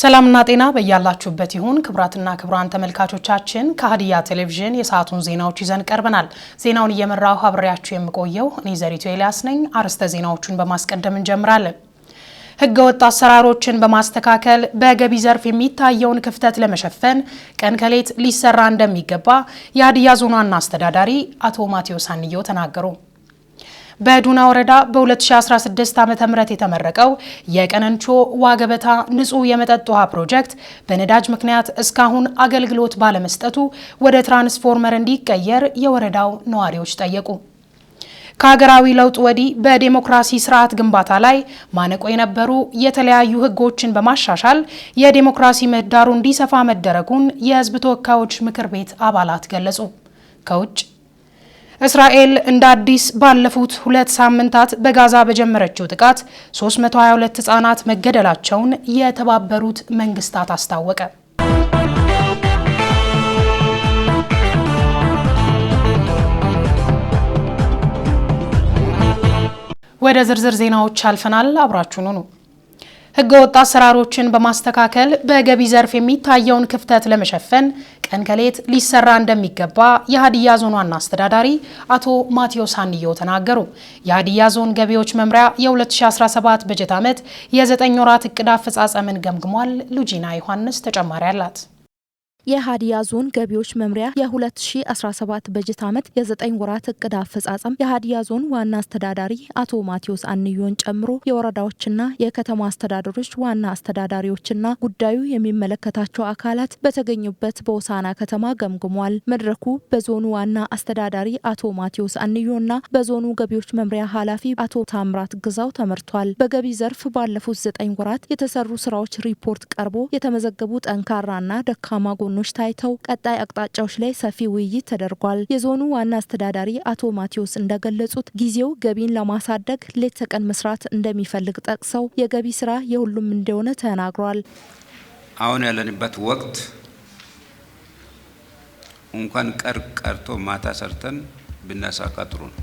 ሰላምና ጤና በያላችሁበት ይሁን ክብራትና ክብራን ተመልካቾቻችን ከሀዲያ ቴሌቪዥን የሰዓቱን ዜናዎች ይዘን ቀርበናል። ዜናውን እየመራው አብሬያችሁ የምቆየው እኔ ዘሪቱ ኤልያስ ነኝ። አርዕስተ ዜናዎቹን በማስቀደም እንጀምራለን። ህገወጥ አሰራሮችን በማስተካከል በገቢ ዘርፍ የሚታየውን ክፍተት ለመሸፈን ቀን ከሌት ሊሰራ እንደሚገባ የሀዲያ ዞን ዋና አስተዳዳሪ አቶ ማቴዎስ አንዮ ተናገሩ። በዱና ወረዳ በ2016 ዓ.ም የተመረቀው የቀነንቾ ዋገበታ ንጹህ የመጠጥ ውሃ ፕሮጀክት በነዳጅ ምክንያት እስካሁን አገልግሎት ባለመስጠቱ ወደ ትራንስፎርመር እንዲቀየር የወረዳው ነዋሪዎች ጠየቁ። ከሀገራዊ ለውጥ ወዲህ በዲሞክራሲ ስርዓት ግንባታ ላይ ማነቆ የነበሩ የተለያዩ ህጎችን በማሻሻል የዲሞክራሲ ምህዳሩ እንዲሰፋ መደረጉን የህዝብ ተወካዮች ምክር ቤት አባላት ገለጹ። ከውጭ እስራኤል እንደ አዲስ ባለፉት 2 ሳምንታት በጋዛ በጀመረችው ጥቃት 322 ህጻናት መገደላቸውን የተባበሩት መንግስታት አስታወቀ። ወደ ዝርዝር ዜናዎች አልፈናል። አብራችሁን ሁኑ። ህገወጥ አሰራሮችን በማስተካከል በገቢ ዘርፍ የሚታየውን ክፍተት ለመሸፈን ቀን ከሌት ሊሰራ እንደሚገባ የሀዲያ ዞን ዋና አስተዳዳሪ አቶ ማቴዎስ አንዮ ተናገሩ። የሀዲያ ዞን ገቢዎች መምሪያ የ2017 በጀት ዓመት የ9 ወራት እቅድ አፈጻጸምን ገምግሟል። ሉጂና ዮሐንስ ተጨማሪ አላት። የሀዲያ ዞን ገቢዎች መምሪያ የ2017 በጀት ዓመት የ9 ወራት እቅድ አፈጻጸም የሀዲያ ዞን ዋና አስተዳዳሪ አቶ ማቴዎስ አንዮን ጨምሮ የወረዳዎችና የከተማ አስተዳደሮች ዋና አስተዳዳሪዎችና ጉዳዩ የሚመለከታቸው አካላት በተገኙበት በሆሳዕና ከተማ ገምግሟል። መድረኩ በዞኑ ዋና አስተዳዳሪ አቶ ማቴዎስ አንዮና በዞኑ ገቢዎች መምሪያ ኃላፊ አቶ ታምራት ግዛው ተመርቷል። በገቢ ዘርፍ ባለፉት 9 ወራት የተሰሩ ስራዎች ሪፖርት ቀርቦ የተመዘገቡ ጠንካራና ደካማ ኖች ታይተው ቀጣይ አቅጣጫዎች ላይ ሰፊ ውይይት ተደርጓል። የዞኑ ዋና አስተዳዳሪ አቶ ማቴዎስ እንደገለጹት ጊዜው ገቢን ለማሳደግ ሌት ተቀን መስራት እንደሚፈልግ ጠቅሰው የገቢ ስራ የሁሉም እንደሆነ ተናግሯል። አሁን ያለንበት ወቅት እንኳን ቀርቶ ማታ ሰርተን ብናሳካ ጥሩ ነው።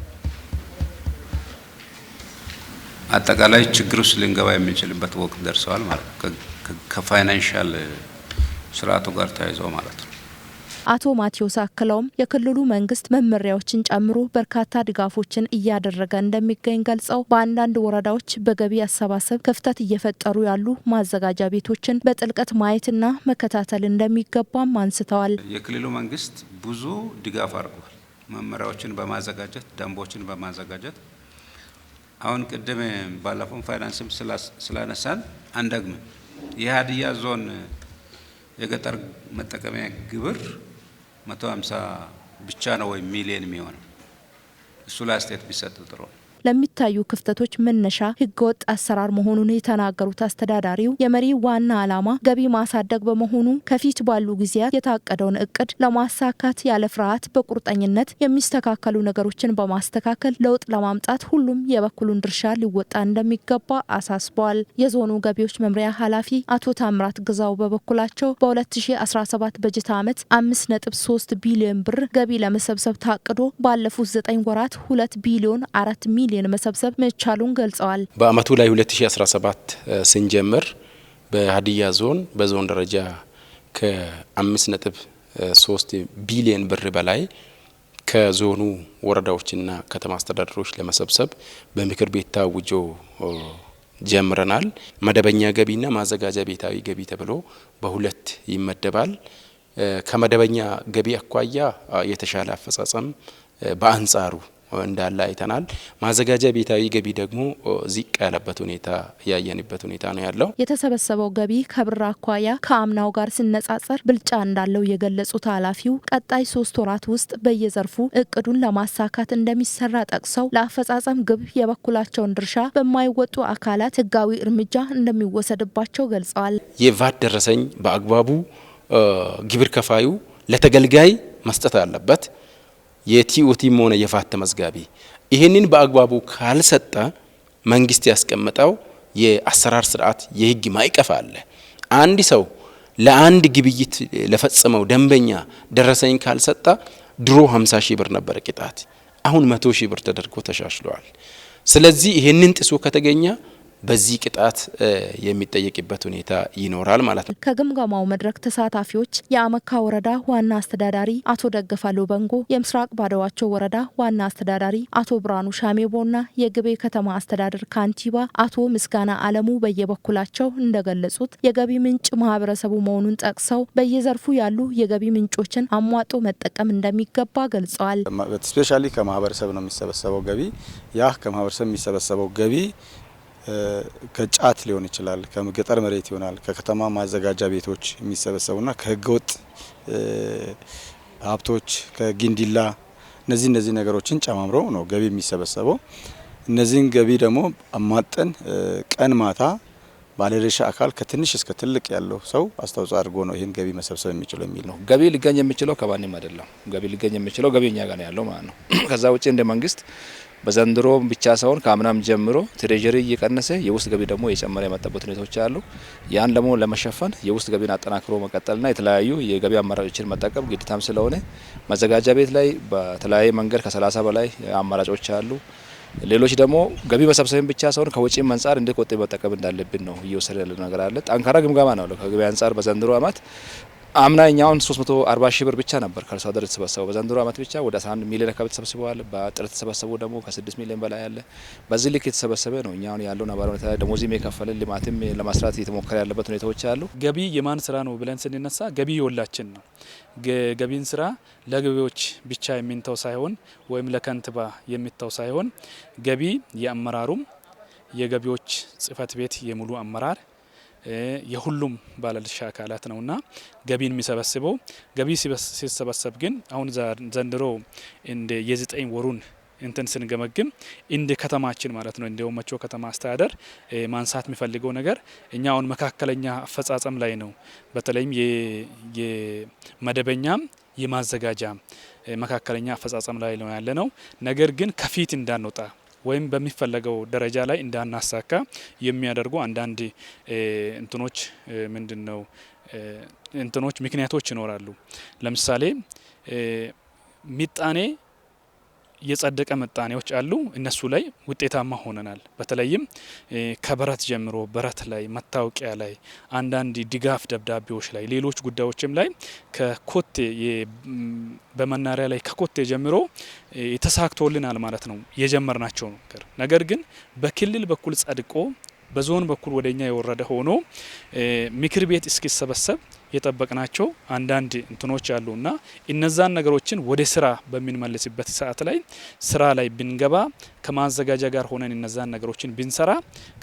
አጠቃላይ ችግር ውስጥ ልንገባ የምንችልበት ወቅት ደርሰዋል ማለት ከፋይናንሻል ስርዓቱ ጋር ተያይዞ ማለት ነው። አቶ ማቴዎስ አክለውም የክልሉ መንግስት መመሪያዎችን ጨምሮ በርካታ ድጋፎችን እያደረገ እንደሚገኝ ገልጸው በአንዳንድ ወረዳዎች በገቢ አሰባሰብ ክፍተት እየፈጠሩ ያሉ ማዘጋጃ ቤቶችን በጥልቀት ማየትና መከታተል እንደሚገባም አንስተዋል። የክልሉ መንግስት ብዙ ድጋፍ አድርጓል። መመሪያዎችን በማዘጋጀት ደንቦችን በማዘጋጀት አሁን ቅድም ባለፈው ፋይናንስም ስላነሳን አንደግም የሀዲያ ዞን የገጠር መጠቀሚያ ግብር 150 ብቻ ነው ወይ ሚሊዮን የሚሆነው? እሱ ላይ አስተያየት ቢሰጥ ጥሩ። ለሚታዩ ክፍተቶች መነሻ ህገወጥ አሰራር መሆኑን የተናገሩት አስተዳዳሪው የመሪ ዋና ዓላማ ገቢ ማሳደግ በመሆኑ ከፊት ባሉ ጊዜያት የታቀደውን እቅድ ለማሳካት ያለ ፍርሃት በቁርጠኝነት የሚስተካከሉ ነገሮችን በማስተካከል ለውጥ ለማምጣት ሁሉም የበኩሉን ድርሻ ሊወጣ እንደሚገባ አሳስበዋል። የዞኑ ገቢዎች መምሪያ ኃላፊ አቶ ታምራት ግዛው በበኩላቸው በ2017 በጀት ዓመት 5.3 ቢሊዮን ብር ገቢ ለመሰብሰብ ታቅዶ ባለፉት 9 ወራት 2 ቢሊዮን 4 ሚሊዮን መሰብሰብ መቻሉን ገልጸዋል። በአመቱ ላይ 2017 ስንጀምር በሀዲያ ዞን በዞን ደረጃ ከ5.3 ቢሊዮን ብር በላይ ከዞኑ ወረዳዎችና ከተማ አስተዳደሮች ለመሰብሰብ በምክር ቤት ታውጆ ጀምረናል። መደበኛ ገቢና ማዘጋጃ ቤታዊ ገቢ ተብሎ በሁለት ይመደባል። ከመደበኛ ገቢ አኳያ የተሻለ አፈጻጸም በአንጻሩ እንዳለ አይተናል። ማዘጋጃ ቤታዊ ገቢ ደግሞ ዝቅ ያለበት ሁኔታ ያየንበት ሁኔታ ነው ያለው። የተሰበሰበው ገቢ ከብር አኳያ ከአምናው ጋር ሲነጻጸር ብልጫ እንዳለው የገለጹት ኃላፊው ቀጣይ 3 ወራት ውስጥ በየዘርፉ እቅዱን ለማሳካት እንደሚሰራ ጠቅሰው ለአፈጻጸም ግብ የበኩላቸውን ድርሻ በማይወጡ አካላት ህጋዊ እርምጃ እንደሚወሰድባቸው ገልጸዋል። የቫት ደረሰኝ በአግባቡ ግብር ከፋዩ ለተገልጋይ መስጠት አለበት። የቲኦቲም ሆነ የቫት ተመዝጋቢ ይሄንን በአግባቡ ካልሰጠ መንግስት ያስቀመጠው የአሰራር ስርዓት የህግ ማዕቀፍ አለ። አንድ ሰው ለአንድ ግብይት ለፈጸመው ደንበኛ ደረሰኝ ካልሰጠ ድሮ 50 ሺህ ብር ነበር ቅጣት፣ አሁን 100 ሺህ ብር ተደርጎ ተሻሽሏል። ስለዚህ ይሄንን ጥሶ ከተገኘ በዚህ ቅጣት የሚጠየቅበት ሁኔታ ይኖራል ማለት ነው። ከግምገማው መድረክ ተሳታፊዎች የአመካ ወረዳ ዋና አስተዳዳሪ አቶ ደገፋሎ በንጎ፣ የምስራቅ ባዶዋቾ ወረዳ ዋና አስተዳዳሪ አቶ ብራኑ ሻሜቦና የግቤ ከተማ አስተዳደር ካንቲባ አቶ ምስጋና አለሙ በየበኩላቸው እንደገለጹት የገቢ ምንጭ ማህበረሰቡ መሆኑን ጠቅሰው በየዘርፉ ያሉ የገቢ ምንጮችን አሟጦ መጠቀም እንደሚገባ ገልጸዋል። ስፔሻሊ ከማህበረሰብ ነው የሚሰበሰበው ገቢ። ያ ከማህበረሰብ የሚሰበሰበው ገቢ ከጫት ሊሆን ይችላል፣ ከገጠር መሬት ይሆናል፣ ከከተማ ማዘጋጃ ቤቶች የሚሰበሰቡና ከህገወጥ ሀብቶች ከጊንዲላ እነዚህ ነገሮችን ጨማምሮ ነው ገቢ የሚሰበሰበው። እነዚህን ገቢ ደግሞ አማጠን ቀን ማታ ባለድርሻ አካል ከትንሽ እስከ ትልቅ ያለው ሰው አስተዋጽኦ አድርጎ ነው ይህን ገቢ መሰብሰብ የሚችለው የሚል ነው። ገቢ ሊገኝ የሚችለው ከባንም አይደለም። ገቢ ሊገኝ የሚችለው ገቢ እኛ ጋር ነው ያለው ማለት ነው። ከዛ ውጪ እንደ መንግስት በዘንድሮ ብቻ ሳይሆን ከአምናም ጀምሮ ትሬጀሪ እየቀነሰ የውስጥ ገቢ ደግሞ እየጨመረ የመጣበት ሁኔታዎች አሉ። ያን ደግሞ ለመሸፈን የውስጥ ገቢን አጠናክሮ መቀጠልና የተለያዩ የገቢ አማራጮችን መጠቀም ግዴታም ስለሆነ መዘጋጃ ቤት ላይ በተለያየ መንገድ ከ30 በላይ አማራጮች አሉ። ሌሎች ደግሞ ገቢ መሰብሰብን ብቻ ሳይሆን ከወጪም አንጻር እንዴት ቆጥበን መጠቀም እንዳለብን ነው እየወሰደ ያለው ነገር አለ። ጠንካራ ግምገማ ነው ከገቢ አንጻር በዘንድሮ አመት አምናኛውን 340 ሺህ ብር ብቻ ነበር ከአርሶ አደር የተሰበሰበው። በዘንድሮ አመት ብቻ ወደ 11 ሚሊዮን አካባቢ ተሰብስበዋል። በጥረት የተሰበሰቡ ደግሞ ከ6 ሚሊዮን በላይ አለ። በዚህ ልክ የተሰበሰበ ነው። እኛውን ያለው ነባራዊ ሁኔታ ደሞዝም የከፈለ ልማትም ለማስራት እየተሞከረ ያለበት ሁኔታዎች አሉ። ገቢ የማን ስራ ነው ብለን ስንነሳ ገቢ የሁላችን ነው። ገቢን ስራ ለገቢዎች ብቻ የሚንተው ሳይሆን ወይም ለከንቲባ የሚተው ሳይሆን ገቢ የአመራሩም የገቢዎች ጽህፈት ቤት የሙሉ አመራር የሁሉም ባለድርሻ አካላት ነውና ገቢን የሚሰበስበው ገቢ ሲሰበሰብ ግን አሁን ዘንድሮ እንደ የ9 ወሩን እንትን ስንገመግም እንደ ከተማችን ማለት ነው እንደ ኦሞቾ ከተማ አስተዳደር ማንሳት የሚፈልገው ነገር እኛ አሁን መካከለኛ አፈጻጸም ላይ ነው። በተለይም የመደበኛም የማዘጋጃ መካከለኛ አፈጻጸም ላይ ነው ያለ ነው። ነገር ግን ከፊት እንዳንወጣ ወይም በሚፈለገው ደረጃ ላይ እንዳናሳካ የሚያደርጉ አንዳንድ እንትኖች ምንድነው እንትኖች ምክንያቶች ይኖራሉ። ለምሳሌ ሚጣኔ የጸደቀ ምጣኔዎች አሉ። እነሱ ላይ ውጤታማ ሆነናል። በተለይም ከበረት ጀምሮ በረት ላይ መታወቂያ ላይ አንዳንድ ድጋፍ ደብዳቤዎች ላይ ሌሎች ጉዳዮችም ላይ ከኮቴ በመናሪያ ላይ ከኮቴ ጀምሮ ተሳክቶልናል ማለት ነው የጀመርናቸው ነገር ግን በክልል በኩል ጸድቆ በዞን በኩል ወደኛ የወረደ ሆኖ ምክር ቤት እስኪሰበሰብ የጠበቅናቸው አንዳንድ እንትኖች አሉና እነዛን ነገሮችን ወደ ስራ በሚንመልስበት ሰዓት ላይ ስራ ላይ ብንገባ ከማዘጋጃ ጋር ሆነን እነዛን ነገሮችን ብንሰራ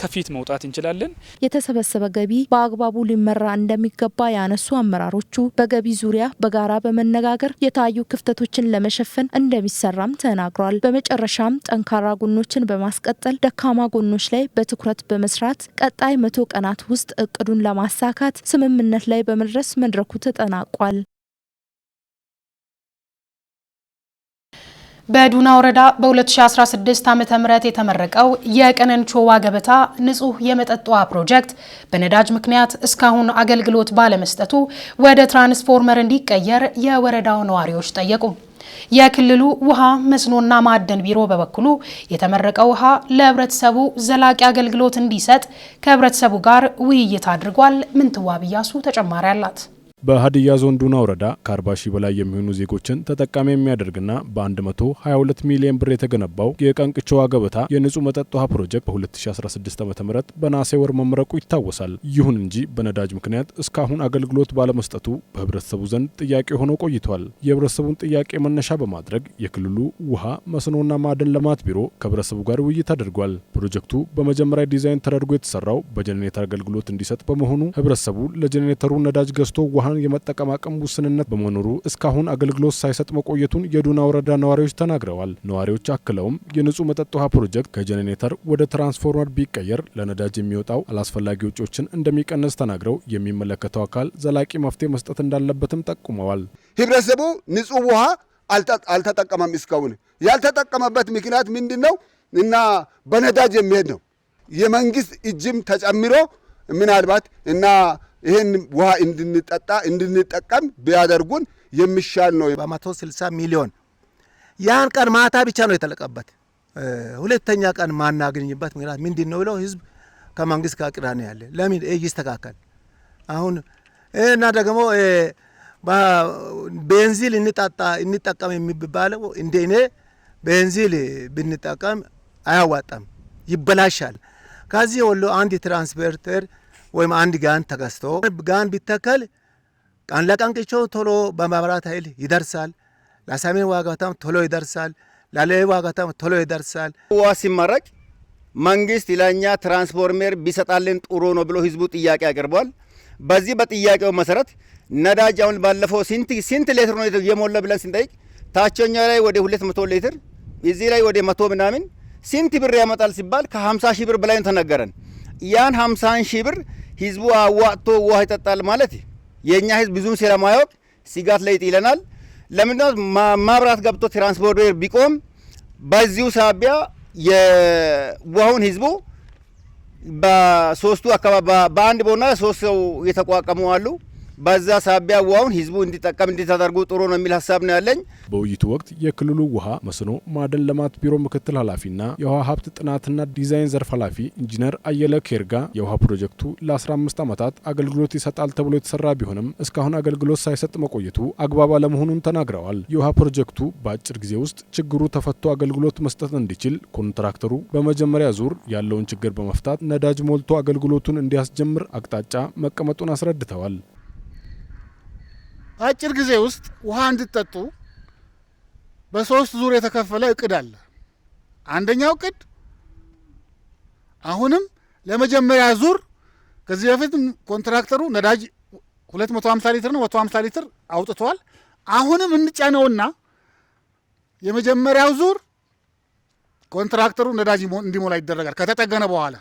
ከፊት መውጣት እንችላለን። የተሰበሰበ ገቢ በአግባቡ ሊመራ እንደሚገባ ያነሱ አመራሮቹ በገቢ ዙሪያ በጋራ በመነጋገር የታዩ ክፍተቶችን ለመሸፈን እንደሚሰራም ተናግሯል። በመጨረሻም ጠንካራ ጎኖችን በማስቀጠል ደካማ ጎኖች ላይ በትኩረት በመስራት ቀጣይ 100 ቀናት ውስጥ እቅዱን ለማሳካት ስምምነት ላይ በመድረስ መድረኩ ተጠናቋል። በዱና ወረዳ በ2016 ዓ.ም የተመረቀው የቀነንቾ ውሃ ገበታ ንጹህ የመጠጥ ውሃ ፕሮጀክት በነዳጅ ምክንያት እስካሁን አገልግሎት ባለመስጠቱ ወደ ትራንስፎርመር እንዲቀየር የወረዳው ነዋሪዎች ጠየቁ። የክልሉ ውሃ መስኖና ማዕድን ቢሮ በበኩሉ የተመረቀው ውሃ ለህብረተሰቡ ዘላቂ አገልግሎት እንዲሰጥ ከህብረተሰቡ ጋር ውይይት አድርጓል። ምንትዋብ ኢያሱ ተጨማሪ አላት። በሀዲያ ዞን ዱና ወረዳ ከ40 ሺህ በላይ የሚሆኑ ዜጎችን ተጠቃሚ የሚያደርግና በ122 ሚሊዮን ብር የተገነባው የቀንቅቾ ውሃ ገበታ የንጹህ መጠጥ ውሃ ፕሮጀክት በ2016 ዓ.ም በነሐሴ ወር መመረቁ ይታወሳል። ይሁን እንጂ በነዳጅ ምክንያት እስካሁን አገልግሎት ባለመስጠቱ በህብረተሰቡ ዘንድ ጥያቄ ሆኖ ቆይቷል። የህብረተሰቡን ጥያቄ መነሻ በማድረግ የክልሉ ውሃ መስኖና ማዕድን ልማት ቢሮ ከህብረተሰቡ ጋር ውይይት አድርጓል። ፕሮጀክቱ በመጀመሪያ ዲዛይን ተደርጎ የተሰራው በጄኔሬተር አገልግሎት እንዲሰጥ በመሆኑ ህብረተሰቡ ለጄኔሬተሩ ነዳጅ ገዝቶ ውሃን የመጠቀም አቅም ውስንነት በመኖሩ እስካሁን አገልግሎት ሳይሰጥ መቆየቱን የዱና ወረዳ ነዋሪዎች ተናግረዋል። ነዋሪዎች አክለውም የንጹህ መጠጥ ውሃ ፕሮጀክት ከጄኔሬተር ወደ ትራንስፎርመር ቢቀየር ለነዳጅ የሚወጣው አላስፈላጊ ወጪዎችን እንደሚቀንስ ተናግረው የሚመለከተው አካል ዘላቂ መፍትሄ መስጠት እንዳለበትም ጠቁመዋል። ህብረተሰቡ ንጹህ ውሃ አልተጠቀመም። እስካሁን ያልተጠቀመበት ምክንያት ምንድነው? እና በነዳጅ የሚሄድ ነው። የመንግስት እጅም ተጨምሮ ምናልባት እና ይሄን ውሃ እንድንጠቀም ቢያደርጉን የሚሻል ነው። በ160 ሚሊዮን ያን ቀን ማታ ብቻ ነው የተለቀበት። ሁለተኛ ቀን ማናገኝበት ምክንያት ምንድነው ብለው ህዝብ ከመንግስት ጋር ቅራኔ ያለ ለምን ይስተካከል። አሁን እና ደግሞ ቤንዚል እንጠቀም የሚባለው እንደ እኔ ቤንዚል ብንጠቀም አያዋጣም፣ ይበላሻል። ከዚህ ወሎ አንድ ትራንስፖርተር ወይም አንድ ጋን ተገዝቶ ጋን ቢተከል ቀን ለቀንቅቾ ቶሎ በመብራት ኃይል ይደርሳል። ለሰሜን ዋጋታም ቶሎ ይደርሳል። ለሌላ ዋጋታም ቶሎ ይደርሳል። ውሃ ሲመረቅ መንግስት ለኛ ትራንስፎርመር ቢሰጣልን ጥሩ ነው ብሎ ህዝቡ ጥያቄ አቅርቧል። በዚህ በጥያቄው መሰረት ነዳጅ አሁን ባለፈው ስንት ሊትር ነው የሞላ ብለን ስንጠይቅ ታችኛ ላይ ወደ 200 ሊትር እዚህ ላይ ወደ 100 ምናምን ስንት ብር ያመጣል ሲባል ከ50 ሺህ ብር በላይ ተነገረን። ያን 50 ሺህ ብር ህዝቡ አዋጥቶ ውሃ ይጠጣል ማለት የኛ ህዝብ ብዙም ስለማያውቅ ስጋት ላይ ይጥለናል። ለምንድነው ማብራት ገብቶ ትራንስፖርተር ቢቆም በዚሁ ሳቢያ የውሃውን ህዝቡ በሶስቱ አካባቢ በአንድ ቦና 3 ሰው የተቋቋሙ አሉ። በዛ ሳቢያ ውሃውን ህዝቡ እንዲጠቀም እንዲተደርጉ ጥሩ ነው የሚል ሀሳብ ነው ያለኝ። በውይይቱ ወቅት የክልሉ ውሃ መስኖ ማዕድን ልማት ቢሮ ምክትል ኃላፊና የውሃ ሀብት ጥናትና ዲዛይን ዘርፍ ኃላፊ ኢንጂነር አየለ ኬርጋ የውሃ ፕሮጀክቱ ለ15 ዓመታት አገልግሎት ይሰጣል ተብሎ የተሰራ ቢሆንም እስካሁን አገልግሎት ሳይሰጥ መቆየቱ አግባብ አለመሆኑን ተናግረዋል። የውሃ ፕሮጀክቱ በአጭር ጊዜ ውስጥ ችግሩ ተፈቶ አገልግሎት መስጠት እንዲችል ኮንትራክተሩ በመጀመሪያ ዙር ያለውን ችግር በመፍታት ነዳጅ ሞልቶ አገልግሎቱን እንዲያስጀምር አቅጣጫ መቀመጡን አስረድተዋል። አጭር ጊዜ ውስጥ ውሃ እንድትጠጡ በ3 ዙር የተከፈለ እቅድ አለ። አንደኛው እቅድ አሁንም ለመጀመሪያ ዙር ከዚህ በፊት ኮንትራክተሩ ነዳጅ 250 ሊትር ነው 150 ሊትር አውጥቷል። አሁንም እንጫነውና የመጀመሪያው ዙር ኮንትራክተሩ ነዳጅ እንዲሞላ ይደረጋል ከተጠገነ በኋላ።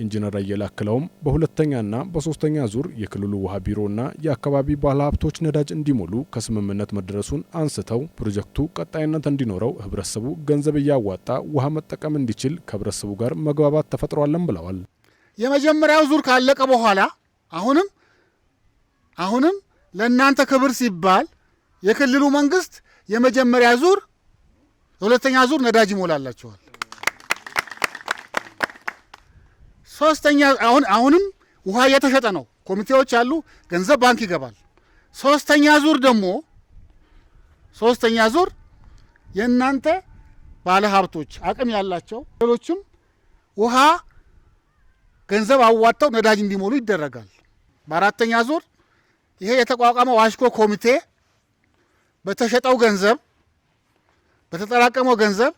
ኢንጂነር አየለ አክለውም በሁለተኛና በሶስተኛ ዙር የክልሉ ውሃ ቢሮና የአካባቢ ባለሀብቶች ነዳጅ እንዲሞሉ ከስምምነት መድረሱን አንስተው ፕሮጀክቱ ቀጣይነት እንዲኖረው ህብረተሰቡ ገንዘብ እያዋጣ ውሃ መጠቀም እንዲችል ከህብረተሰቡ ጋር መግባባት ተፈጥሯለን ብለዋል። የመጀመሪያው ዙር ካለቀ በኋላ አሁንም ለእናንተ ክብር ሲባል የክልሉ መንግስት የመጀመሪያ ዙር የሁለተኛ ዙር ነዳጅ ይሞላላቸዋል። ሶስተኛ አሁንም ውሃ እየተሸጠ ነው። ኮሚቴዎች አሉ፣ ገንዘብ ባንክ ይገባል። ሶስተኛ ዙር የእናንተ ባለሀብቶች አቅም ያላቸው ሌሎችም ውሃ ገንዘብ አዋጥተው ነዳጅ እንዲሞሉ ይደረጋል። በአራተኛ ዙር ይሄ የተቋቋመው ዋሽኮ ኮሚቴ በተሸጠው ገንዘብ በተጠራቀመው ገንዘብ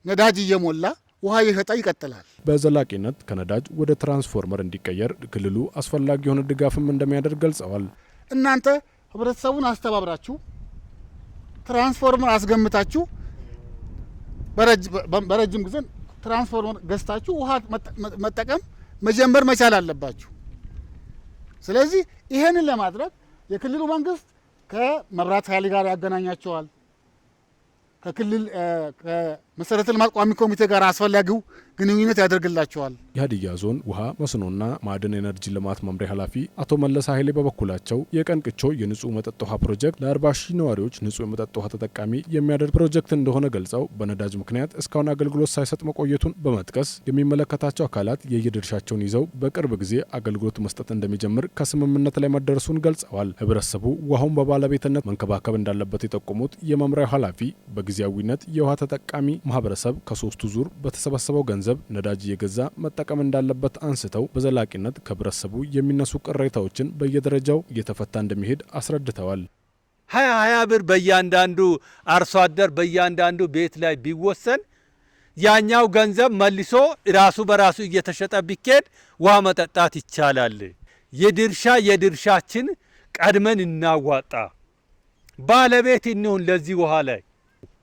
ነዳጅ እየሞላ ውሃ እየሸጠ ይቀጥላል። በዘላቂነት ከነዳጅ ወደ ትራንስፎርመር እንዲቀየር ክልሉ አስፈላጊ የሆነ ድጋፍም እንደሚያደርግ ገልጸዋል። እናንተ ህብረተሰቡን አስተባብራችሁ ትራንስፎርመር አስገምታችሁ በረጅም ጊዜ ትራንስፎርመር ገዝታችሁ ውሃ መጠቀም መጀመር መቻል አለባችሁ። ስለዚህ ይሄንን ለማድረግ የክልሉ መንግስት ከመብራት ኃይል ጋር ያገናኛቸዋል። ከክልል ከመሰረተ ልማት ቋሚ ኮሚቴ ጋር አስፈላጊው ግንኙነት ያደርግላቸዋል። የሀዲያ ዞን ውሃ መስኖና ማዕድን ኤነርጂ ልማት መምሪያ ኃላፊ አቶ መለስ ኃይሌ በበኩላቸው የቀንቅቾ የንጹህ መጠጥ ውሃ ፕሮጀክት ለ40 ሺህ ነዋሪዎች ንጹህ የመጠጥ ውሃ ተጠቃሚ የሚያደርግ ፕሮጀክት እንደሆነ ገልጸው በነዳጅ ምክንያት እስካሁን አገልግሎት ሳይሰጥ መቆየቱን በመጥቀስ የሚመለከታቸው አካላት የየድርሻቸውን ይዘው በቅርብ ጊዜ አገልግሎት መስጠት እንደሚጀምር ከስምምነት ላይ መደረሱን ገልጸዋል። ህብረተሰቡ ውሃውን በባለቤትነት መንከባከብ እንዳለበት የጠቆሙት የመምሪያው ኃላፊ በጊዜያዊነት የውሃ ተጠቃሚ ማህበረሰብ ከ3ቱ ዙር በተሰበሰበው ገንዘብ ነዳጅ እየገዛ መጠቀም እንዳለበት አንስተው በዘላቂነት ከህብረተሰቡ የሚነሱ ቅሬታዎችን በየደረጃው እየተፈታ እንደሚሄድ አስረድተዋል። 20 ብር በእያንዳንዱ አርሶ አደር በእያንዳንዱ ቤት ላይ ቢወሰን ያኛው ገንዘብ መልሶ ራሱ በራሱ እየተሸጠ ቢኬድ ውሃ መጠጣት ይቻላል። የድርሻችን ቀድመን እናዋጣ፣ ባለቤት እንሁን ለዚህ ውሃ ላይ።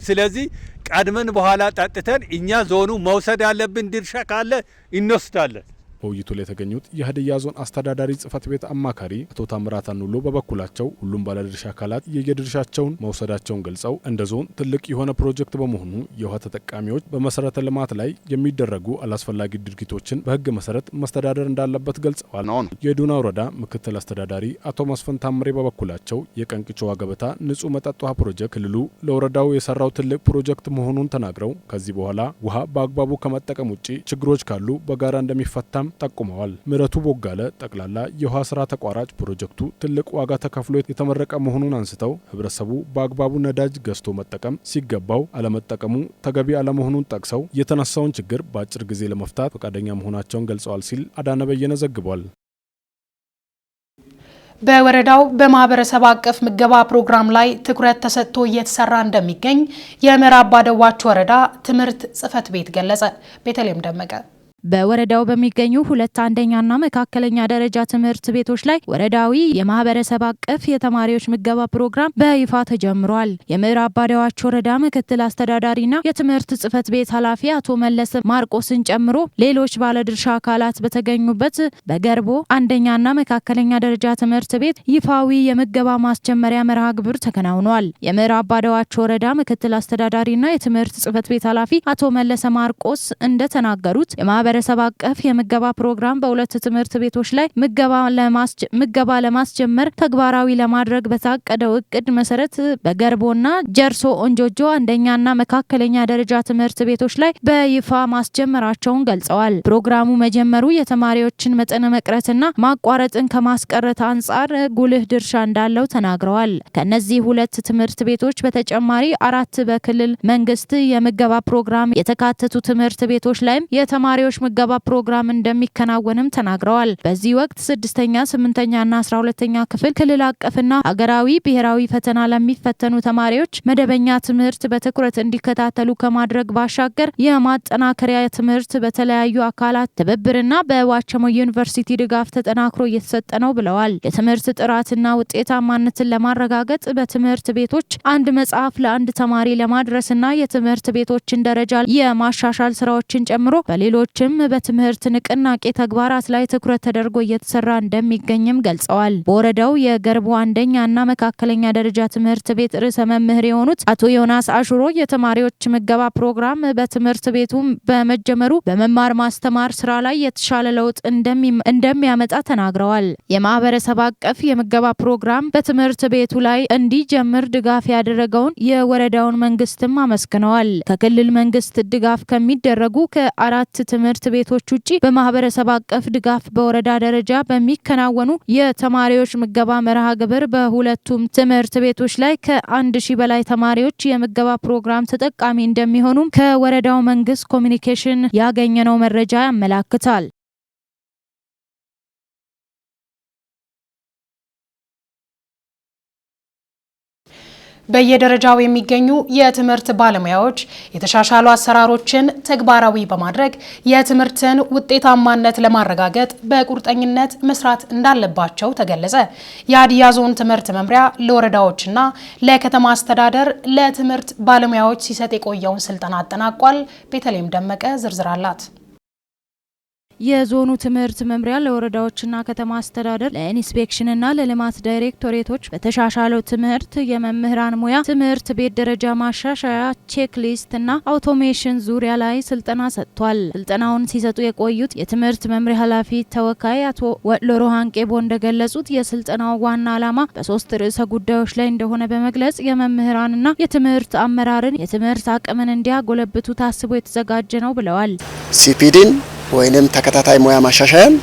ስለዚህ ቀድመን በኋላ ጠጥተን እኛ ዞኑ መውሰድ ያለብን ድርሻ ካለ እንወስዳለን። በውይይቱ ላይ የተገኙት የሀዲያ ዞን አስተዳዳሪ ጽህፈት ቤት አማካሪ አቶ ታምራት አኑሎ በበኩላቸው ሁሉም ባለድርሻ አካላት የየድርሻቸውን መውሰዳቸውን ገልጸው እንደ ዞን ትልቅ የሆነ ፕሮጀክት በመሆኑ የውሃ ተጠቃሚዎች በመሰረተ ልማት ላይ የሚደረጉ አላስፈላጊ ድርጊቶችን በህግ መሰረት መስተዳደር እንዳለበት ገልጸዋል። የዱና ወረዳ ምክትል አስተዳዳሪ አቶ መስፍን ታምሬ በበኩላቸው የቀንቅቾ ገበታ ንጹህ መጠጥ ውሃ ፕሮጀክት ክልሉ ለወረዳው የሰራው ትልቅ ፕሮጀክት መሆኑን ተናግረው ከዚህ በኋላ ውሃ በአግባቡ ከመጠቀም ውጪ ችግሮች ካሉ በጋራ እንደሚፈታም እንደሆነም ጠቁመዋል። ምረቱ ቦጋለ ጠቅላላ የውሃ ስራ ተቋራጭ ፕሮጀክቱ ትልቅ ዋጋ ተከፍሎ የተመረቀ መሆኑን አንስተው ህብረተሰቡ በአግባቡ ነዳጅ ገዝቶ መጠቀም ሲገባው አለመጠቀሙ ተገቢ አለመሆኑን ጠቅሰው የተነሳውን ችግር በአጭር ጊዜ ለመፍታት ፈቃደኛ መሆናቸውን ገልጸዋል ሲል አዳነ በየነ ዘግቧል። በወረዳው በማህበረሰብ አቀፍ ምገባ ፕሮግራም ላይ ትኩረት ተሰጥቶ እየተሰራ እንደሚገኝ የምዕራብ ባደዋች ወረዳ ትምህርት ጽሕፈት ቤት ገለጸ። ቤተልሔም ደመቀ በወረዳው በሚገኙ ሁለት አንደኛና መካከለኛ ደረጃ ትምህርት ቤቶች ላይ ወረዳዊ የማህበረሰብ አቀፍ የተማሪዎች ምገባ ፕሮግራም በይፋ ተጀምሯል። የምዕራብ ባዳዋች ወረዳ ምክትል አስተዳዳሪና የትምህርት ጽሕፈት ቤት ኃላፊ አቶ መለሰ ማርቆስን ጨምሮ ሌሎች ባለድርሻ አካላት በተገኙበት በገርቦ አንደኛና መካከለኛ ደረጃ ትምህርት ቤት ይፋዊ የምገባ ማስጀመሪያ መርሃ ግብር ተከናውኗል። የምዕራብ ባዳዋች ወረዳ ምክትል አስተዳዳሪና የትምህርት ጽሕፈት ቤት ኃላፊ አቶ መለሰ ማርቆስ እንደተናገሩት ማህበረሰብ አቀፍ የምገባ ፕሮግራም በሁለት ትምህርት ቤቶች ላይ ምገባ ለማስጀመር ተግባራዊ ለማድረግ በታቀደው እቅድ መሰረት በገርቦና ጀርሶ ኦንጆጆ አንደኛና መካከለኛ ደረጃ ትምህርት ቤቶች ላይ በይፋ ማስጀመራቸውን ገልጸዋል። ፕሮግራሙ መጀመሩ የተማሪዎችን መጠነ መቅረትና ማቋረጥን ከማስቀረት አንጻር ጉልህ ድርሻ እንዳለው ተናግረዋል። ከነዚህ ሁለት ትምህርት ቤቶች በተጨማሪ 4 በክልል መንግስት የምገባ ፕሮግራም የተካተቱ ትምህርት ቤቶች ላይም የተማሪዎች ምገባ ፕሮግራም እንደሚከናወንም ተናግረዋል። በዚህ ወቅት 6ኛ፣ 8ኛና 12ኛ ክፍል ክልል አቀፍና ሀገራዊ ብሔራዊ ፈተና ለሚፈተኑ ተማሪዎች መደበኛ ትምህርት በትኩረት እንዲከታተሉ ከማድረግ ባሻገር የማጠናከሪያ ትምህርት በተለያዩ አካላት ትብብርና በዋቸሞ ዩኒቨርሲቲ ድጋፍ ተጠናክሮ እየተሰጠ ነው ብለዋል። የትምህርት ጥራትና ውጤታማነትን ለማረጋገጥ በትምህርት ቤቶች አንድ መጽሐፍ ለአንድ ተማሪ ለማድረስና የትምህርት ቤቶችን ደረጃ የማሻሻል ስራዎችን ጨምሮ በሌሎችም በትምህርት ንቅናቄ ተግባራት ላይ ትኩረት ተደርጎ እየተሰራ እንደሚገኝም ገልጸዋል። በወረዳው የገርቦ አንደኛና መካከለኛ ደረጃ ትምህርት ቤት ርዕሰ መምህር የሆኑት አቶ ዮናስ አሹሮ የተማሪዎች ምገባ ፕሮግራም በትምህርት ቤቱ በመጀመሩ በመማር ማስተማር ስራ ላይ የተሻለ ለውጥ እንደሚያመጣ ተናግረዋል። የማህበረሰብ አቀፍ የምገባ ፕሮግራም በትምህርት ቤቱ ላይ እንዲጀምር ድጋፍ ያደረገውን የወረዳውን መንግስትም አመስግነዋል። ከክልል መንግስት ድጋፍ ከሚደረጉ ከ4 ትምህርት ቤቶች ውጪ በማህበረሰብ አቀፍ ድጋፍ በወረዳ ደረጃ በሚከናወኑ የተማሪዎች ምገባ መርሃ ግብር በሁለቱም ትምህርት ቤቶች ላይ ከ1000 በላይ ተማሪዎች የምገባ ፕሮግራም ተጠቃሚ እንደሚሆኑም ከወረዳው መንግስት ኮሚኒኬሽን ያገኘነው መረጃ ያመላክታል። በየደረጃው የሚገኙ የትምህርት ባለሙያዎች የተሻሻሉ አሰራሮችን ተግባራዊ በማድረግ የትምህርትን ውጤታማነት ለማረጋገጥ በቁርጠኝነት መስራት እንዳለባቸው ተገለጸ። የሀዲያ ዞን ትምህርት መምሪያ ለወረዳዎችና ለከተማ አስተዳደር ለትምህርት ባለሙያዎች ሲሰጥ የቆየውን ስልጠና አጠናቋል። ቤተልሔም ደመቀ ዝርዝር አላት። የዞኑ ትምህርት መምሪያ ለወረዳዎችና ከተማ አስተዳደር ለኢንስፔክሽንና ለልማት ዳይሬክቶሬቶች በተሻሻለው ትምህርት የመምህራን ሙያ ትምህርት ቤት ደረጃ ማሻሻያ ቼክሊስትና አውቶሜሽን ዙሪያ ላይ ስልጠና ሰጥቷል። ስልጠናውን ሲሰጡ የቆዩት የትምህርት መምሪያ ኃላፊ ተወካይ አቶ ወሎሮ ሃንቄቦ እንደገለጹት የስልጠናው ዋና ዓላማ በ3 ርዕሰ ጉዳዮች ላይ እንደሆነ በመግለጽ የመምህራንና የትምህርት አመራርን የትምህርት አቅምን እንዲያጎለብቱ ታስቦ የተዘጋጀ ነው ብለዋል። ሲፒዲን ወይንም ተከታታይ ሙያ ማሻሻያን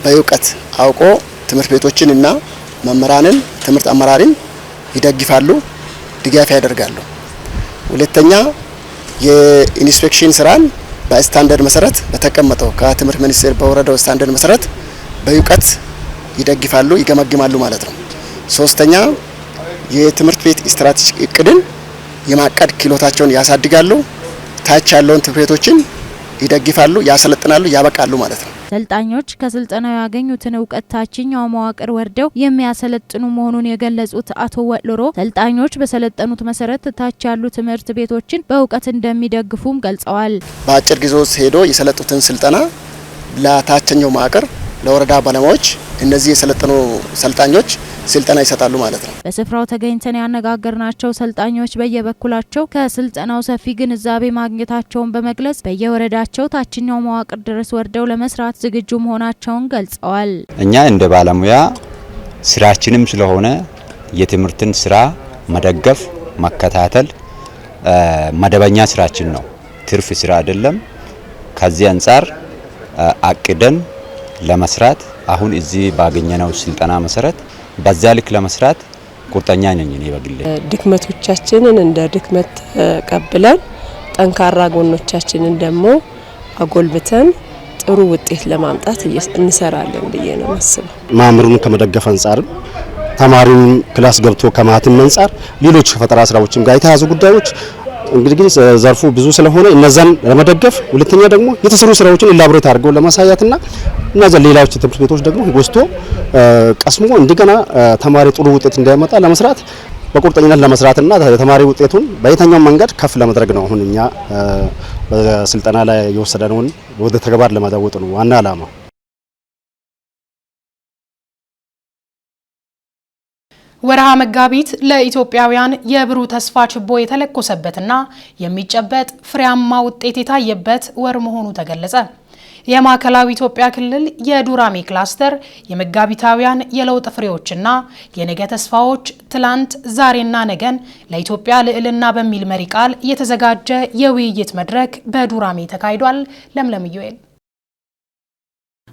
በእውቀት አውቆ ትምህርት ቤቶችን እና መምህራንን ትምህርት አመራርን ይደግፋሉ፣ ድጋፍ ያደርጋሉ። ሁለተኛ የኢንስፔክሽን ስራን በስታንዳርድ መሰረት በተቀመጠው ከትምህርት ሚኒስቴር በወረዳው ስታንዳርድ መሰረት በእውቀት ይደግፋሉ፣ ይገመግማሉ ማለት ነው። ሶስተኛ የትምህርት ቤት ስትራቴጂክ እቅድን የማቀድ ክህሎታቸውን ያሳድጋሉ፣ ታች ያለውን ትምህርት ቤቶችን ይደግፋሉ፣ ያሰለጥናሉ፣ ያበቃሉ ማለት ነው። ሰልጣኞች ከስልጠናው ያገኙትን እውቀት ታችኛው መዋቅር ወርደው የሚያሰለጥኑ መሆኑን የገለጹት አቶ ወሎሮ ሰልጣኞች በሰለጠኑት መሰረት ታች ያሉ ትምህርት ቤቶችን በእውቀት እንደሚደግፉም ገልጸዋል። በአጭር ጊዜ ውስጥ ሄዶ የሰለጡትን ስልጠና ለታችኛው መዋቅር ለወረዳ ባለሙያዎች እነዚህ የሰለጠኑ ሰልጣኞች ስልጠና ይሰጣሉ ማለት ነው። በስፍራው ተገኝተን ያነጋገርናቸው ሰልጣኞች በየበኩላቸው ከስልጠናው ሰፊ ግንዛቤ ማግኘታቸውን በመግለጽ በየወረዳቸው ታችኛው መዋቅር ድረስ ወርደው ለመስራት ዝግጁ መሆናቸውን ገልጸዋል። እኛ እንደ ባለሙያ ስራችንም ስለሆነ የትምህርትን ስራ መደገፍ፣ መከታተል መደበኛ ስራችን ነው፣ ትርፍ ስራ አይደለም። ከዚህ አንጻር አቅደን ለመስራት አሁን እዚህ ባገኘነው ስልጠና መሰረት በዛ ልክ ለመስራት ቁርጠኛ ነኝ እኔ በግሌ። ድክመቶቻችንን እንደ ድክመት ተቀብለን ጠንካራ ጎኖቻችንን ደግሞ አጎልብተን ጥሩ ውጤት ለማምጣት እንሰራለን ብዬ ነው ማስበው። ማምሩን ከመደገፍ አንፃር ተማሪውን ክላስ ገብቶ ከማትም አንፃር ሌሎች ፈጠራ ስራዎችም ጋር የተያዙ ጉዳዮች እንግዲህ ዘርፉ ብዙ ስለሆነ እነዛን ለመደገፍ ሁለተኛ ደግሞ የተሰሩ ስራዎችን ኢላቦሬት አድርገው ለማሳያትና እነዛ ሌላዎች ትምህርት ቤቶች ደግሞ ወስቶ ቀስሞ እንደገና ተማሪ ጥሩ ውጤት እንዲያመጣ ለመስራት በቁርጠኝነት ለመስራትና ተማሪ ውጤቱን በየትኛው መንገድ ከፍ ለማድረግ ነው አሁን እኛ በስልጠና ላይ የወሰደነውን ወደ ተግባር ለማዳወጥ ነው ዋና ዓላማ። ወርሃ መጋቢት ለኢትዮጵያውያን የብሩህ ተስፋ ችቦ የተለኮሰበትና የሚጨበጥ ፍሬያማ ውጤት የታየበት ወር መሆኑ ተገለጸ። የማዕከላዊ ኢትዮጵያ ክልል የዱራሜ ክላስተር የመጋቢታውያን የለውጥ ፍሬዎችና የነገ ተስፋዎች ትላንት ዛሬና ነገን ለኢትዮጵያ ልዕልና በሚል መሪ ቃል የተዘጋጀ የውይይት መድረክ በዱራሜ ተካሂዷል። ለምለም ዩኤል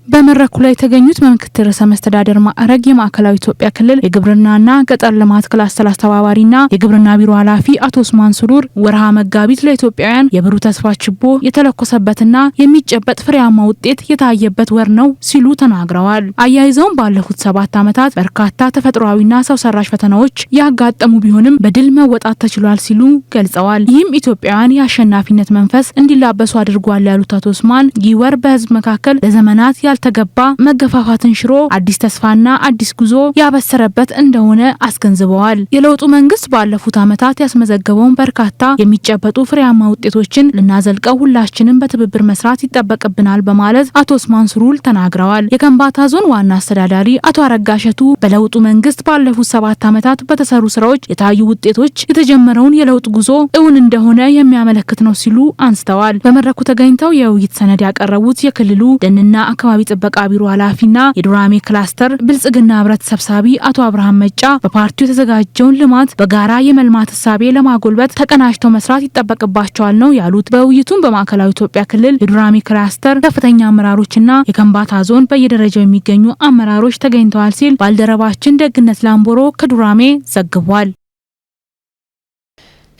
በመድረኩ ላይ የተገኙት በምክትል ርዕሰ መስተዳድር ማዕረግ የማዕከላዊ ኢትዮጵያ ክልል የግብርናና ገጠር ልማት ክላስተር አስተባባሪና የግብርና ቢሮ ኃላፊ አቶ ኡስማን ሱሩር ወርሃ መጋቢት ለኢትዮጵያውያን የብሩህ ተስፋ ችቦ የተለኮሰበትና የሚጨበጥ ፍሬያማ ውጤት የታየበት ወር ነው ሲሉ ተናግረዋል። አያይዘውም ባለፉት 7 ዓመታት በርካታ ተፈጥሯዊና ሰው ሰራሽ ፈተናዎች ያጋጠሙ ቢሆንም በድል መወጣት ተችሏል ሲሉ ገልጸዋል። ይህም ኢትዮጵያውያን የአሸናፊነት መንፈስ እንዲላበሱ አድርጓል ያሉት አቶ ኡስማን ይህ ወር በህዝብ መካከል ለዘመናት ያልተገባ መገፋፋትን ሽሮ አዲስ ተስፋና አዲስ ጉዞ ያበሰረበት እንደሆነ አስገንዝበዋል። የለውጡ መንግስት ባለፉት ዓመታት ያስመዘገበውን በርካታ የሚጨበጡ ፍሬያማ ውጤቶችን ልናዘልቀው ሁላችንም በትብብር መስራት ይጠበቅብናል በማለት አቶ ኡስማን ሱሩል ተናግረዋል። የከምባታ ዞን ዋና አስተዳዳሪ አቶ አረጋሸቱ በለውጡ መንግስት ባለፉት 7 ዓመታት በተሰሩ ስራዎች የታዩ ውጤቶች የተጀመረውን የለውጥ ጉዞ እውን እንደሆነ የሚያመለክት ነው ሲሉ አንስተዋል። በመድረኩ ተገኝተው የውይይት ሰነድ ያቀረቡት የክልሉ ደንና አካባቢ ጥበቃ ቢሮ ኃላፊና የዱራሜ ክላስተር ብልጽግና ህብረት ሰብሳቢ አቶ አብርሃም መጫ በፓርቲው የተዘጋጀውን ልማት በጋራ የመልማት እሳቤ ለማጎልበት ተቀናጅተው መስራት ይጠበቅባቸዋል ነው ያሉት። በውይይቱም በማዕከላዊ ኢትዮጵያ ክልል የዱራሜ ክላስተር ከፍተኛ አመራሮችና የከምባታ ዞን በየደረጃው የሚገኙ አመራሮች ተገኝተዋል ሲል ባልደረባችን ደግነት ላምቦሮ ከዱራሜ ዘግቧል።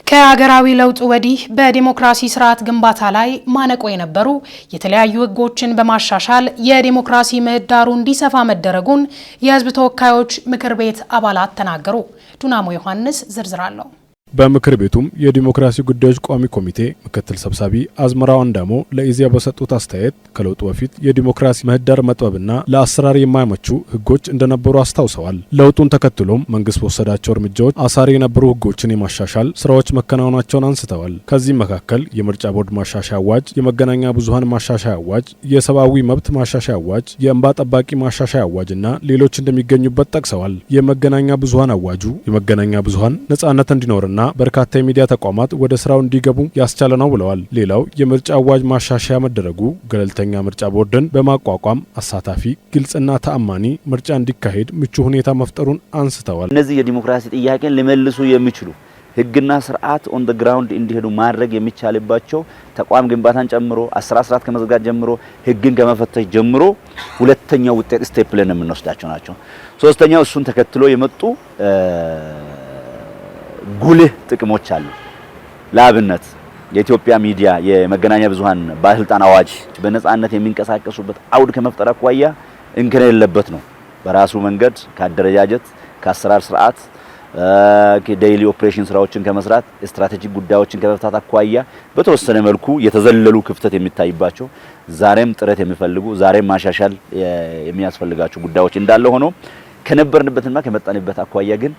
ከሀገራዊ ለውጡ ወዲህ በዲሞክራሲ ስርዓት ግንባታ ላይ ማነቆ የነበሩ የተለያዩ ህጎችን በማሻሻል የዲሞክራሲ ምህዳሩ እንዲሰፋ መደረጉን የህዝብ ተወካዮች ምክር ቤት አባላት ተናገሩ። ዱናሞ ዮሐንስ ዝርዝር አለው። በምክር ቤቱም የዲሞክራሲ ጉዳዮች ቋሚ ኮሚቴ ምክትል ሰብሳቢ አዝመራው አንዳሞ ለኢዜአ በሰጡት አስተያየት ከለውጡ በፊት የዲሞክራሲ ምህዳር መጥበብና ለአሰራር የማይመቹ ህጎች እንደነበሩ አስታውሰዋል። ለውጡን ተከትሎም መንግስት በወሰዳቸው እርምጃዎች አሳሪ የነበሩ ህጎችን የማሻሻል ስራዎች መከናወናቸውን አንስተዋል። ከዚህ መካከል የምርጫ ቦርድ ማሻሻያ አዋጅ፣ የመገናኛ ብዙሃን ማሻሻያ አዋጅ፣ የሰብአዊ መብት ማሻሻያ አዋጅ፣ የእንባ ጠባቂ ማሻሻያ አዋጅና ሌሎች እንደሚገኙበት ጠቅሰዋል። የመገናኛ ብዙሃን አዋጁ የመገናኛ ብዙሃን ነጻነት እንዲኖርና በርካታ የሚዲያ ተቋማት ወደ ስራው እንዲገቡ ያስቻለ ነው ብለዋል። ሌላው የምርጫ አዋጅ ማሻሻያ መደረጉ ገለልተኛ ምርጫ ቦርድን በማቋቋም አሳታፊ፣ ግልጽና ተአማኒ ምርጫ እንዲካሄድ ምቹ ሁኔታ መፍጠሩን አንስተዋል። እነዚህ የዲሞክራሲ ጥያቄን ሊመልሱ የሚችሉ ህግና ስርዓት ኦን ዘ ግራውንድ እንዲሄዱ ማድረግ የሚቻልባቸው ተቋም ግንባታን ጨምሮ አሰራር ከመዘጋት ጀምሮ ህግን ከመፈተሽ ጀምሮ ሁለተኛው ውጤት ስቴፕ ብለን የምንወስዳቸው ናቸው። ሶስተኛው እሱን ተከትሎ የመጡ ጉልህ ጥቅሞች አሉ። ለአብነት የኢትዮጵያ ሚዲያ የመገናኛ ብዙሃን ባለስልጣን አዋጅ በነጻነት የሚንቀሳቀሱበት አውድ ከመፍጠር አኳያ እንከን የሌለበት ነው። በራሱ መንገድ ከአደረጃጀት ከአሰራር ስርዓት ዴይሊ ኦፕሬሽን ስራዎችን ከመስራት ስትራቴጂክ ጉዳዮችን ከመፍታት አኳያ በተወሰነ መልኩ የተዘለሉ ክፍተት የሚታይባቸው ዛሬም ጥረት የሚፈልጉ ዛሬም ማሻሻል የሚያስፈልጋቸው ጉዳዮች እንዳለ ሆኖ ከነበርንበትና ከመጣንበት አኳያ ግን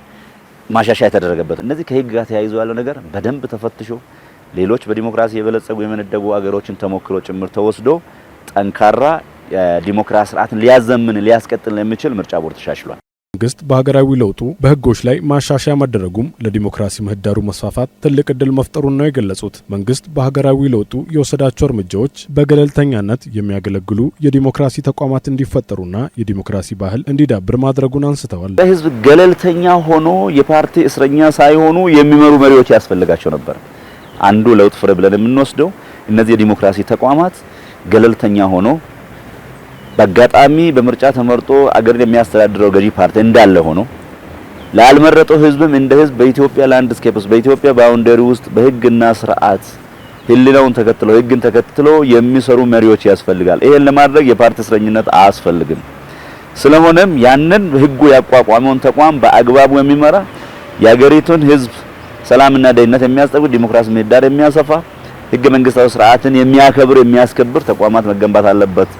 ማሻሻያ የተደረገበት እነዚህ ከህግ ጋር ተያይዞ ያለው ነገር በደንብ ተፈትሾ ሌሎች በዲሞክራሲ የበለጸጉ የመነደጉ አገሮችን ተሞክሮ ጭምር ተወስዶ ጠንካራ ዲሞክራሲ ስርዓትን ሊያዘምን ሊያስቀጥል የሚችል ምርጫ ቦርድ ተሻሽሏል። መንግስት በሀገራዊ ለውጡ በህጎች ላይ ማሻሻያ መደረጉም ለዲሞክራሲ ምህዳሩ መስፋፋት ትልቅ እድል መፍጠሩን ነው የገለጹት። መንግስት በሀገራዊ ለውጡ የወሰዳቸው እርምጃዎች በገለልተኛነት የሚያገለግሉ የዲሞክራሲ ተቋማት እንዲፈጠሩና የዲሞክራሲ ባህል እንዲዳብር ማድረጉን አንስተዋል። ለህዝብ ገለልተኛ ሆኖ የፓርቲ እስረኛ ሳይሆኑ የሚመሩ መሪዎች ያስፈልጋቸው ነበር። አንዱ ለውጥ ፍሬ ብለን የምንወስደው እነዚህ የዲሞክራሲ ተቋማት ገለልተኛ ሆኖ በአጋጣሚ በምርጫ ተመርጦ አገርን የሚያስተዳድረው ገዢ ፓርቲ እንዳለ ሆኖ ላልመረጠው ህዝብም እንደ ህዝብ በኢትዮጵያ ላንድስኬፕስ በኢትዮጵያ ባውንደሪ ውስጥ በህግና ስርዓት ህሊናውን ተከትለው ህግን ተከትለው የሚሰሩ መሪዎች ያስፈልጋል። ይሄን ለማድረግ የፓርቲ እስረኝነት አያስፈልግም። ስለሆነም ያንን ህጉ ያቋቋመውን ተቋም በአግባቡ የሚመራ የሀገሪቱን ህዝብ ሰላምና ደህንነት የሚያስጠብቅ ዲሞክራሲ ምህዳር የሚያሰፋ ህገ መንግስታዊ ስርዓትን የሚያከብር የሚያስከብር ተቋማት መገንባት አለበት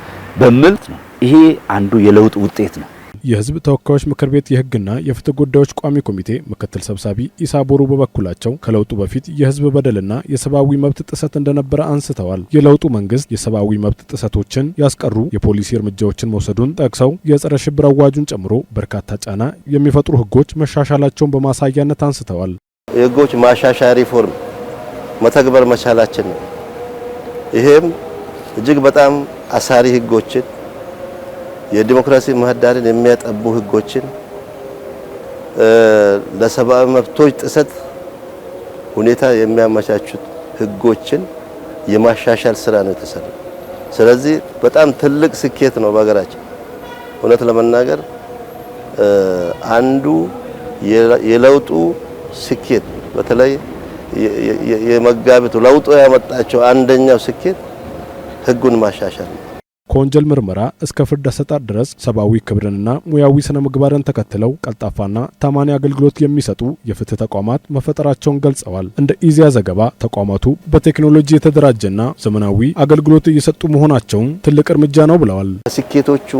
በሚል ነው። ይሄ አንዱ የለውጥ ውጤት ነው። የህዝብ ተወካዮች ምክር ቤት የህግና የፍትህ ጉዳዮች ቋሚ ኮሚቴ ምክትል ሰብሳቢ ኢሳ ቦሩ በበኩላቸው ከለውጡ በፊት የህዝብ በደልና የሰብአዊ መብት ጥሰት እንደነበረ አንስተዋል። የለውጡ መንግስት የሰብአዊ መብት ጥሰቶችን ያስቀሩ የፖሊሲ እርምጃዎችን መውሰዱን ጠቅሰው የጸረ ሽብር አዋጁን ጨምሮ በርካታ ጫና የሚፈጥሩ ህጎች መሻሻላቸውን በማሳያነት አንስተዋል። የህጎች ማሻሻያ ሪፎርም መተግበር መቻላችን ነው። ይሄም እጅግ በጣም አሳሪ ህጎችን የዲሞክራሲ ምህዳርን የሚያጠቡ ህጎችን ለሰብአዊ መብቶች ጥሰት ሁኔታ የሚያመቻቹት ህጎችን የማሻሻል ስራ ነው የተሰራው። ስለዚህ በጣም ትልቅ ስኬት ነው በሀገራችን። እውነት ለመናገር አንዱ የለውጡ ስኬት በተለይ የመጋቢቱ ለውጡ ያመጣቸው አንደኛው ስኬት ህጉን ማሻሻል ነው። ከወንጀል ምርመራ እስከ ፍርድ አሰጣጥ ድረስ ሰብአዊ ክብርንና ሙያዊ ስነ ምግባርን ተከትለው ቀልጣፋና ታማኒ አገልግሎት የሚሰጡ የፍትህ ተቋማት መፈጠራቸውን ገልጸዋል። እንደ ኢዜአ ዘገባ ተቋማቱ በቴክኖሎጂ የተደራጀና ዘመናዊ አገልግሎት እየሰጡ መሆናቸውን ትልቅ እርምጃ ነው ብለዋል። ስኬቶቹ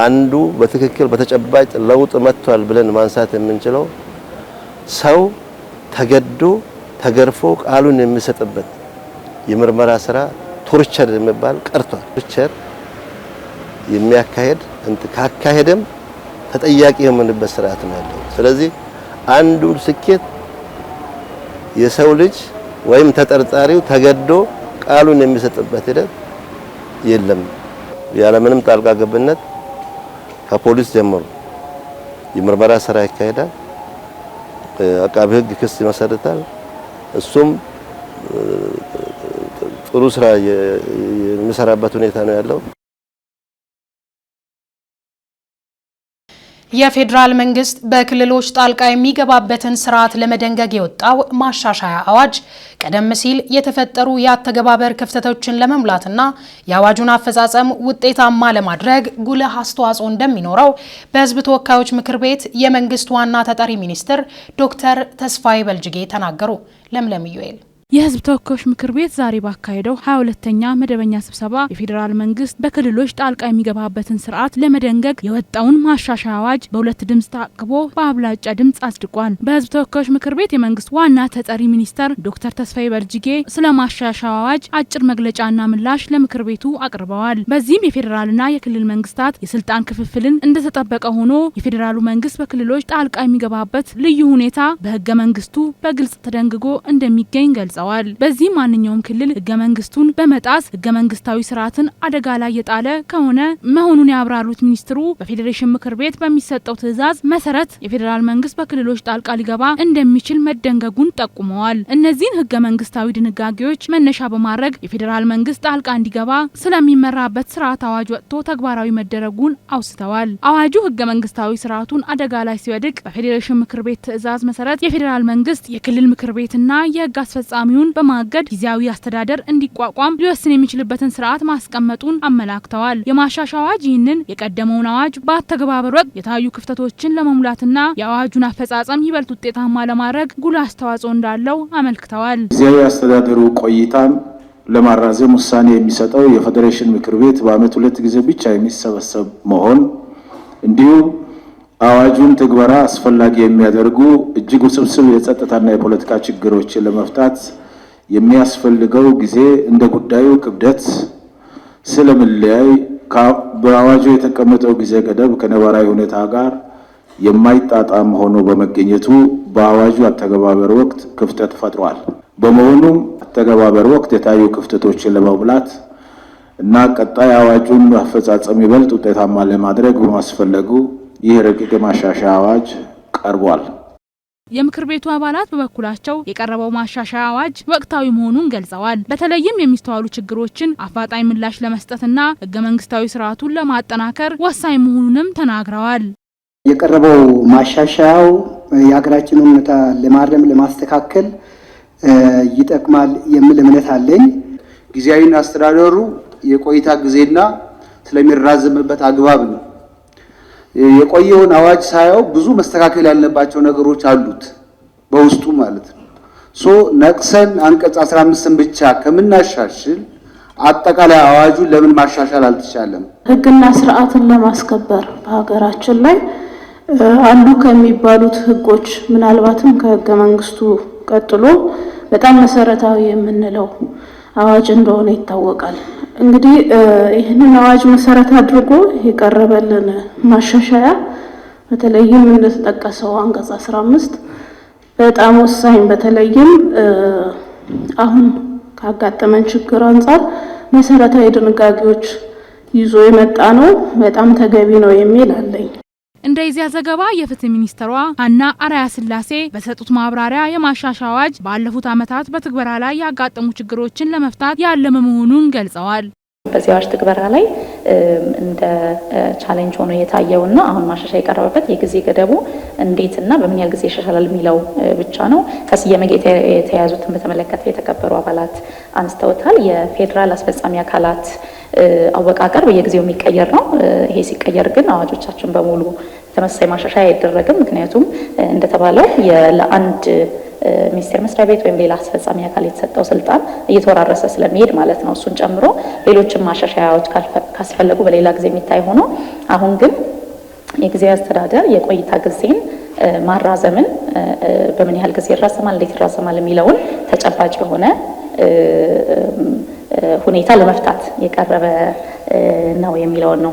አንዱ በትክክል በተጨባጭ ለውጥ መጥቷል ብለን ማንሳት የምንችለው ሰው ተገዶ ተገርፎ ቃሉን የሚሰጥበት የምርመራ ስራ ቶርቸር የሚባል ቀርቷል። ቶርቸር የሚያካሄድ ካካሄደም ተጠያቂ የምንበት ስርዓት ነው ያለው። ስለዚህ አንዱ ስኬት የሰው ልጅ ወይም ተጠርጣሪው ተገዶ ቃሉን የሚሰጥበት ሂደት የለም። ያለምንም ጣልቃ ገብነት ከፖሊስ ጀምሮ የምርመራ ስራ ይካሄዳል። አቃቤ ህግ ክስ ይመሰርታል። እሱም ጥሩ ስራ የሚሰራበት ሁኔታ ነው ያለው። የፌዴራል መንግስት በክልሎች ጣልቃ የሚገባበትን ስርዓት ለመደንገግ የወጣው ማሻሻያ አዋጅ ቀደም ሲል የተፈጠሩ የአተገባበር ክፍተቶችን ለመሙላትና የአዋጁን አፈጻጸም ውጤታማ ለማድረግ ጉልህ አስተዋጽኦ እንደሚኖረው በህዝብ ተወካዮች ምክር ቤት የመንግስት ዋና ተጠሪ ሚኒስትር ዶክተር ተስፋዬ በልጅጌ ተናገሩ። ለምለም ዩኤል የህዝብ ተወካዮች ምክር ቤት ዛሬ ባካሄደው 22ኛ መደበኛ ስብሰባ የፌዴራል መንግስት በክልሎች ጣልቃ የሚገባበትን ስርዓት ለመደንገግ የወጣውን ማሻሻያ አዋጅ በሁለት ድምጽ ታቅቦ በአብላጫ ድምጽ አጽድቋል። በህዝብ ተወካዮች ምክር ቤት የመንግስት ዋና ተጠሪ ሚኒስተር ዶክተር ተስፋዬ በልጅጌ ስለ ማሻሻያ አዋጅ አጭር መግለጫና ምላሽ ለምክር ቤቱ አቅርበዋል። በዚህም የፌዴራልና የክልል መንግስታት የስልጣን ክፍፍልን እንደተጠበቀ ሆኖ የፌዴራሉ መንግስት በክልሎች ጣልቃ የሚገባበት ልዩ ሁኔታ በህገ መንግስቱ በግልጽ ተደንግጎ እንደሚገኝ ገልጸዋል። በዚህ ማንኛውም ክልል ህገ መንግስቱን በመጣስ ህገ መንግስታዊ ስርዓትን አደጋ ላይ የጣለ ከሆነ መሆኑን ያብራሩት ሚኒስትሩ በፌዴሬሽን ምክር ቤት በሚሰጠው ትዕዛዝ መሰረት የፌዴራል መንግስት በክልሎች ጣልቃ ሊገባ እንደሚችል መደንገጉን ጠቁመዋል። እነዚህን ህገ መንግስታዊ ድንጋጌዎች መነሻ በማድረግ የፌዴራል መንግስት ጣልቃ እንዲገባ ስለሚመራበት ስርዓት አዋጅ ወጥቶ ተግባራዊ መደረጉን አውስተዋል። አዋጁ ህገ መንግስታዊ ስርዓቱን አደጋ ላይ ሲወድቅ በፌዴሬሽን ምክር ቤት ትዕዛዝ መሰረት የፌዴራል መንግስት የክልል ምክር ቤትና የህግ አስፈጻሚ በማገድ ጊዜያዊ አስተዳደር እንዲቋቋም ሊወስን የሚችልበትን ስርዓት ማስቀመጡን አመላክተዋል። የማሻሻያ አዋጅ ይህንን የቀደመውን አዋጅ በአተገባበር ወቅት የታዩ ክፍተቶችን ለመሙላትና የአዋጁን አፈጻጸም ይበልጥ ውጤታማ ለማድረግ ጉልህ አስተዋጽኦ እንዳለው አመልክተዋል። ጊዜያዊ አስተዳደሩ ቆይታን ለማራዘም ውሳኔ የሚሰጠው የፌዴሬሽን ምክር ቤት በአመት 2 ጊዜ ብቻ የሚሰበሰብ መሆን እንዲሁም አዋጁን ትግበራ አስፈላጊ የሚያደርጉ እጅግ ውስብስብ የጸጥታና የፖለቲካ ችግሮችን ለመፍታት የሚያስፈልገው ጊዜ እንደ ጉዳዩ ክብደት ስለሚለያይ በአዋጁ የተቀመጠው ጊዜ ገደብ ከነባራዊ ሁኔታ ጋር የማይጣጣም ሆኖ በመገኘቱ በአዋጁ አተገባበር ወቅት ክፍተት ፈጥሯል። በመሆኑም አተገባበር ወቅት የታዩ ክፍተቶችን ለመሙላት እና ቀጣይ አዋጁን አፈጻጸም ይበልጥ ውጤታማ ለማድረግ በማስፈለጉ ይህ ረቂቅ ማሻሻያ አዋጅ ቀርቧል። የምክር ቤቱ አባላት በበኩላቸው የቀረበው ማሻሻያ አዋጅ ወቅታዊ መሆኑን ገልጸዋል። በተለይም የሚስተዋሉ ችግሮችን አፋጣኝ ምላሽ ለመስጠትና ህገ መንግስታዊ ስርዓቱን ለማጠናከር ወሳኝ መሆኑንም ተናግረዋል። የቀረበው ማሻሻያው የሀገራችንን ሁኔታ ለማረም ለማስተካከል ይጠቅማል የሚል እምነት አለኝ። ጊዜያዊ አስተዳደሩ የቆይታ ጊዜና ስለሚራዘምበት አግባብ ነው። የቆየውን አዋጅ ሳያው ብዙ መስተካከል ያለባቸው ነገሮች አሉት በውስጡ ማለት ነው። ነቅሰን አንቀጽ 15ን ብቻ ከምናሻሽል አጠቃላይ አዋጁን ለምን ማሻሻል አልተቻለም? ህግና ስርዓትን ለማስከበር በሀገራችን ላይ አሉ ከሚባሉት ህጎች ምናልባትም ከህገ መንግስቱ ቀጥሎ በጣም መሰረታዊ የምንለው አዋጅ እንደሆነ ይታወቃል። እንግዲህ ይህንን አዋጅ መሰረት አድርጎ የቀረበልን ማሻሻያ በተለይም እንደተጠቀሰው አንቀጽ 15 በጣም ወሳኝ በተለይም አሁን ካጋጠመን ችግር አንፃር መሰረታዊ ድንጋጌዎች ይዞ የመጣ ነው። በጣም ተገቢ ነው የሚል አለኝ። እንደዚያ ዘገባ የፍትህ ሚኒስትሯ አና አራያ ስላሴ በሰጡት ማብራሪያ የማሻሻያ አዋጅ ባለፉት ዓመታት በትግበራ ላይ ያጋጠሙ ችግሮችን ለመፍታት ያለመ መሆኑን ገልጸዋል። በዚህ አዋጅ ትግበራ ላይ እንደ ቻሌንጅ ሆኖ የታየውና አሁን ማሻሻያ የቀረበበት የጊዜ ገደቡ እንዴትና በምን ያህል ጊዜ ይሻሻላል የሚለው ብቻ ነው። ከስያሜ ጋር የተያያዙትን በተመለከተ የተከበሩ አባላት አንስተውታል። የፌዴራል አስፈጻሚ አካላት አወቃቀር በየጊዜው የሚቀየር ነው። ይሄ ሲቀየር ግን አዋጆቻችን በሙሉ ተመሳሳይ ማሻሻያ አይደረግም። ምክንያቱም እንደተባለው ለአንድ ሚኒስቴር መስሪያ ቤት ወይም ሌላ አስፈጻሚ አካል የተሰጠው ስልጣን እየተወራረሰ ስለሚሄድ ማለት ነው። እሱን ጨምሮ ሌሎችም ማሻሻያዎች ካስፈለጉ በሌላ ጊዜ የሚታይ ሆኖ አሁን ግን የጊዜያዊ አስተዳደር የቆይታ ጊዜን ማራዘምን በምን ያህል ጊዜ ይራዘማል፣ እንዴት ይራዘማል የሚለውን ተጨባጭ የሆነ ሁኔታ ለመፍታት የቀረበ ነው የሚለውን ነው።